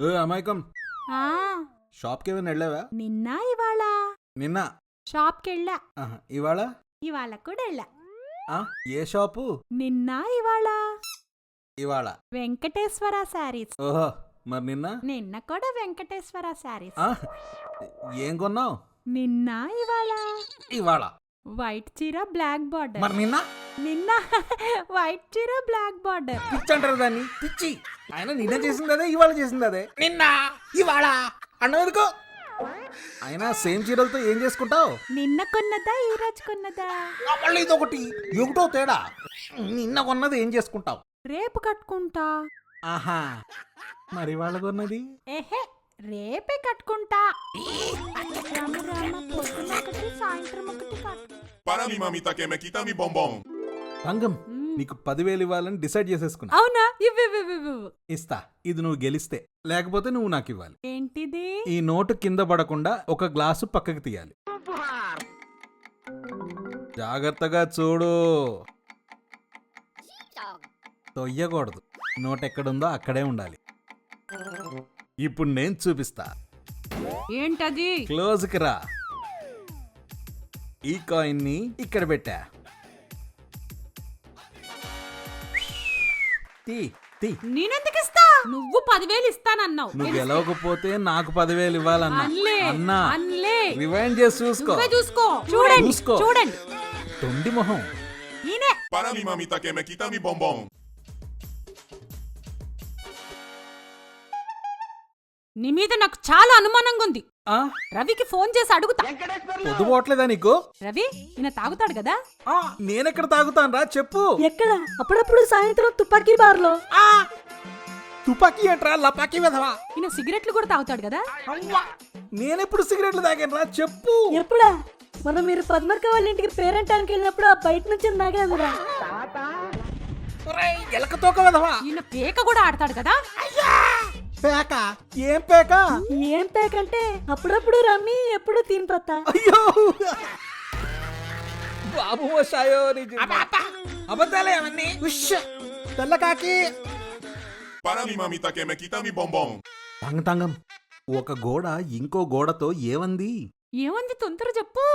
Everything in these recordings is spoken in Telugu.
అమాయకం ఆ షాప్కి ఏమైనా వెళ్ళావా? నిన్న ఇవాళ నిన్న షాప్కెళ్ళా. ఇవాళ ఇవాళ కూడా వెళ్ళా. ఏ షాపు? నిన్న ఇవాళ ఇవాళ వెంకటేశ్వర శారీస్. ఓహో, మరి నిన్న? నిన్న కూడా వెంకటేశ్వర శారీస్. ఏం కొన్నావు? నిన్న ఇవాళ ఇవాళ వైట్ చీర బ్లాక్ బార్డర్. మరి నిన్న? నిన్న వైట్ చీర బ్లాక్ బార్డర్. పిచ్చి అంటారు దాన్ని, పిచ్చి. ఆయన నిన్న చేసింది అదే, ఇవాళ చేసింది అదే. నిన్న ఇవాళ అన్నదనుకో. అయినా సేమ్ చీరలతో ఏం చేసుకుంటావు? నిన్న కొన్నదా ఈ రోజు కొన్నదా? మళ్ళీ ఇదొకటి, ఏమిటో తేడా. నిన్న కొన్నది ఏం చేసుకుంటావు? రేపు కట్టుకుంటా. ఆహా, మరి ఇవాళ కొన్నది? ఏహే, రేపే కట్టుకుంటా. రామ రామ, పొద్దున ఒకటి సాయంత్రం ఒకటి కట్టు. Para mi mamita que me quita mi bombón. రంగం, నీకు 10,000 ఇవ్వాలని డిసైడ్ చేసేసుకున్నా. అవునా? ఇవ్వు. ఇస్తా, ఇది నువ్వు గెలిస్తే. లేకపోతే నువ్వు నాకు ఇవ్వాలి. ఏంటిది? ఈ నోటు కింద పడకుండా ఒక గ్లాసు పక్కకి తీయాలి. జాగ్రత్తగా చూడు, తొయ్యకూడదు. నోట్ ఎక్కడుందో అక్కడే ఉండాలి. ఇప్పుడు నేను చూపిస్తా. ఏంటది? క్లోజ్కి రా. ఈ కాయిన్ ని ఇక్కడ పెట్టా. నేనెందుకు ఇస్తా? నువ్వు 10,000 ఇస్తానన్నావు. నువ్వు గెలవకపోతే నాకు 10,000 ఇవ్వాలన్నా. అన్నా, రివైండ్ చేసి చూసుకో. చూడండి. తొండి మొహం. Para mi mamita que me quita mi bombón. నీ మీద నాకు చాలా అనుమానంగా ఉంది. రవికి ఫోన్ చేసి అడుగుతా. పొద్దుపోవట్లేదా నీకు? రవి ఈయన తాగుతాడు కదా? నేనెక్కడ తాగుతాను రా, చెప్పు. ఎక్కడ? అప్పుడప్పుడు సాయంత్రం తుపాకీ బార్లో. తుపాకీ ఏంట్రా, లపాకీ వెధవా. ఈయన సిగరెట్లు కూడా తాగుతాడు కదా? నేనెప్పుడు సిగరెట్లు తాగాను రా, చెప్పు. ఎప్పుడా? మనం మీరు పద్మక్క వాళ్ళ ఇంటికి పేరెంటానికి వెళ్ళినప్పుడు ఆ బయట నుంచి నాగేదిరా. ఎలకతోక వెధవా. ఈయన పేక కూడా ఆడతాడు కదా? పేక? ఏం పేక? ఏం పేక అంటే అప్పుడప్పుడు రమ్మి, ఎప్పుడు తినిపత్తా. అయ్యో బాబు మోసాయో. అబద్ధాలే అవన్నీ. తెల్లకాకి. Para mi mamita que me quita mi bombón. Thangam, ఒక గోడ ఇంకో గోడతో ఏమంది? ఏమంది? తొందర చెప్పు.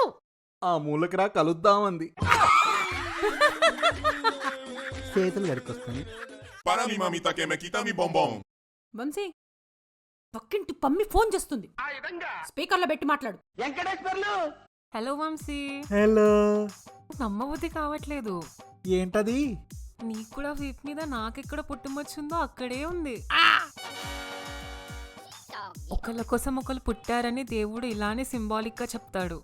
ఆ మూలకిరా, కలుద్దామంది. చేతులు గడికొస్తాను. Para mi mamita que me quita mi bombón. Vamsi, పక్కింటి పమ్మి ఫోన్ చేస్తుంది. స్పీకర్లో పెట్టి మాట్లాడు. హలో వంశీ. హలో. నమ్మబుద్ధి కావట్లేదు. ఏంటది? నీకు కూడా వీప్ మీద నాకెక్కడ పుట్టుమచ్చుందో అక్కడే ఉంది. ఒకళ్ళ కోసం ఒకళ్ళు పుట్టారని దేవుడు ఇలానే సింబాలిక్ గా చెప్తాడు.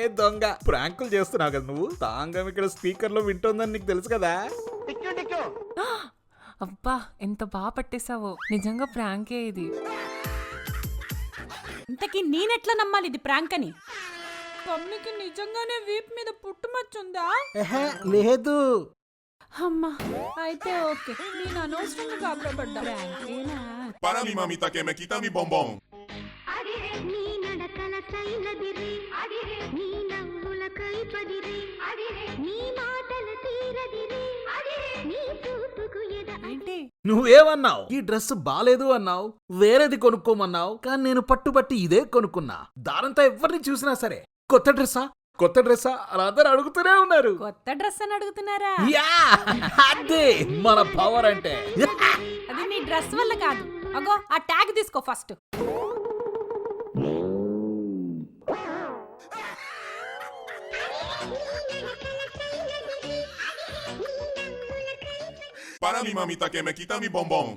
ఏ దొంగ, ప్రాంకులు చేస్తున్నావు కదా నువ్వు. తాంగం ఇక్కడ స్పీకర్ లో వింటోందని నీకు తెలుసు కదా. అబ్బా, ఎంత బాగా పట్టేశావో. నిజంగా ప్రాంకే ఇది. ఇంతకీ నేనెట్లా నమ్మాలి ఇది ప్రాంక్ అని? పమ్మికి నిజంగానే వీప్ మీద పుట్టుమచ్చుందా? లేదు. అమ్మా, అయితే ఓకే. నేను అనవసరంగా గాబరపడ్డా. ప్రాంకేనా? Para mi mamita que me quita mi bombón. ఏంటి? నువ్వేమన్నావు? ఈ డ్రెస్ బాలేదు అన్నావు, వేరేది కొనుక్కోమన్నావు. కానీ నేను పట్టుబట్టి ఇదే కొనుక్కున్నా. దారంతా ఎవరిని చూసినా సరే కొత్త డ్రెస్సా కొత్త డ్రెస్సా అలా అందరూ అడుగుతూనే ఉన్నారు. కొత్త డ్రెస్ అని అడుగుతున్నారా? అదే మన పవర్ అంటే. అది నీ డ్రెస్ వల్ల కాదు. అగో ఆ ట్యాగ్ తీసుకో first. Para mi mamita que me quita mi bombón.